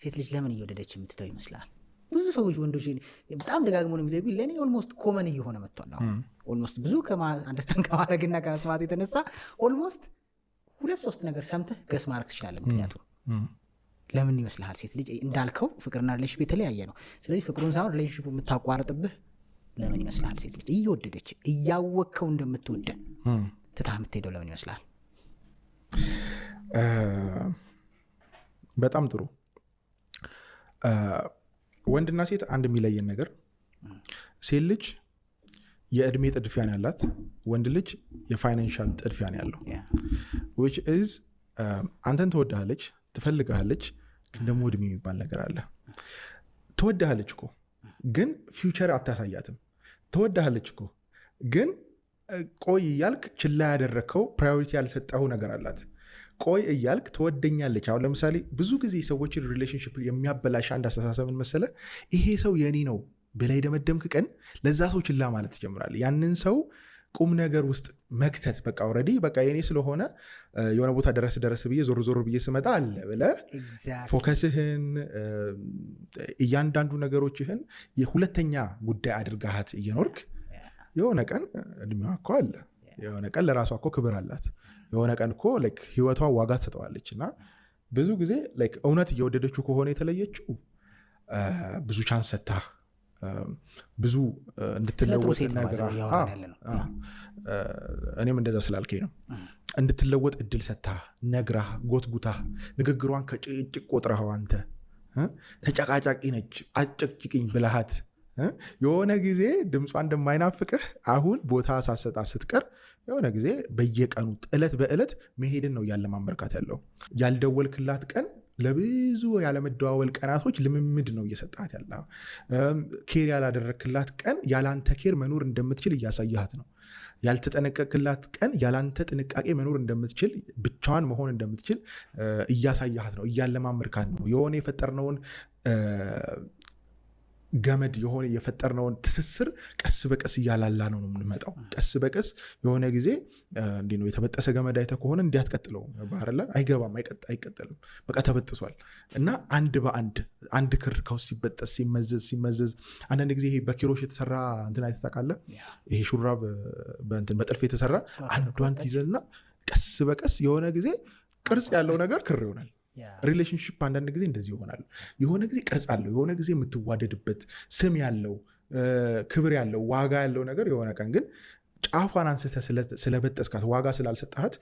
ሴት ልጅ ለምን እየወደደች የምትተው ይመስላል? ብዙ ሰዎች ወንዶች በጣም ደጋግሞ ነው የሚዘጉ። ለእኔ ኦልሞስት ኮመን እየሆነ መጥቷል። ኦልሞስት ብዙ አንደርስታንድ ከማድረግና ከመስማት የተነሳ ኦልሞስት 2-3 ነገር ሰምተህ ገስ ማድረግ ትችላለህ። ምክንያቱም ለምን ይመስልሃል? ሴት ልጅ እንዳልከው ፍቅርና ሪሌሽንሽፕ የተለያየ ነው። ስለዚህ ፍቅሩን ሳይሆን ሪሌሽንሽፑ የምታቋርጥብህ ለምን ይመስልሃል? ሴት ልጅ እየወደደች እያወቅከው እንደምትወደ ትታ የምትሄደው ለምን ይመስልሃል? በጣም ጥሩ። ወንድና ሴት አንድ የሚለየን ነገር ሴት ልጅ የእድሜ ጥድፊያን ያላት፣ ወንድ ልጅ የፋይናንሻል ጥድፊያን ያለው which is አንተን ትወድሃለች፣ ትፈልግሃለች፣ ግን ደግሞ እድሜ የሚባል ነገር አለ። ትወድሃለች እኮ ግን ፊውቸር አታሳያትም። ትወድሃለች እኮ ግን ቆይ እያልክ ችላ ያደረከው ፕራዮሪቲ ያልሰጠው ነገር አላት። ቆይ እያልክ ትወደኛለች። አሁን ለምሳሌ ብዙ ጊዜ ሰዎችን ሪሌሽንሽፕ የሚያበላሽ አንድ አስተሳሰብን መሰለ፣ ይሄ ሰው የኔ ነው ብለህ ደመደምክ ቀን ለዛ ሰው ችላ ማለት ትጀምራለህ። ያንን ሰው ቁም ነገር ውስጥ መክተት በቃ ኦልሬዲ በቃ የኔ ስለሆነ የሆነ ቦታ ደረስ ብዬ ዞር ብዬ ስመጣ አለ ብለህ ፎከስህን እያንዳንዱ ነገሮችህን የሁለተኛ ጉዳይ አድርጋሃት እየኖርክ የሆነ ቀን እድሜዋ እኮ አለ፣ የሆነ ቀን ለራሷ እኮ ክብር አላት፣ የሆነ ቀን እኮ ህይወቷ ዋጋ ትሰጠዋለች። እና ብዙ ጊዜ እውነት እየወደደችው ከሆነ የተለየችው ብዙ ቻንስ ሰታ ብዙ እንድትለወጥ ነገር እኔም እንደዛ ስላልከኝ ነው እንድትለወጥ እድል ሰታ ነግራ ጎትጉታ ንግግሯን ከጭቅጭቅ ቆጥረኸው አንተ ተጨቃጫቂ ነች አጨቅጭቅኝ ብልሃት የሆነ ጊዜ ድምጿ እንደማይናፍቅህ አሁን ቦታ ሳሰጣ ስትቀር የሆነ ጊዜ በየቀኑ ዕለት በዕለት መሄድን ነው ያለማመርካት ያለው። ያልደወልክላት ቀን ለብዙ ያለመደዋወል ቀናቶች ልምምድ ነው እየሰጣት ያለው። ኬር ያላደረክላት ቀን ያላንተ ኬር መኖር እንደምትችል እያሳያት ነው። ያልተጠነቀቅላት ቀን ያላንተ ጥንቃቄ መኖር እንደምትችል ብቻዋን መሆን እንደምትችል እያሳያት ነው፣ እያለማመርካት ነው። የሆነ የፈጠርነውን ገመድ የሆነ የፈጠርነውን ትስስር ቀስ በቀስ እያላላ ነው የምንመጣው። ቀስ በቀስ የሆነ ጊዜ እንዲህ ነው የተበጠሰ ገመድ አይተህ ከሆነ እንዲያትቀጥለው ባህር ላይ አይገባም፣ አይቀጥልም፣ በቃ ተበጥሷል። እና አንድ በአንድ አንድ ክር ከውስጥ ሲበጠስ ሲመዘዝ አንዳንድ ጊዜ ይሄ በኪሮሽ የተሰራ እንትን አይተህ ታውቃለህ? ይሄ ሹራብ በጥልፍ የተሰራ አንዷን ትይዘና ቀስ በቀስ የሆነ ጊዜ ቅርጽ ያለው ነገር ክር ይሆናል። ሪሌሽንሽፕ አንዳንድ ጊዜ እንደዚህ ይሆናል። የሆነ ጊዜ ቅርጽ አለው፣ የሆነ ጊዜ የምትዋደድበት ስም ያለው ክብር ያለው ዋጋ ያለው ነገር የሆነ ቀን ግን ጫፏን አንስተህ ስለበጠስካት ዋጋ ስላልሰጣት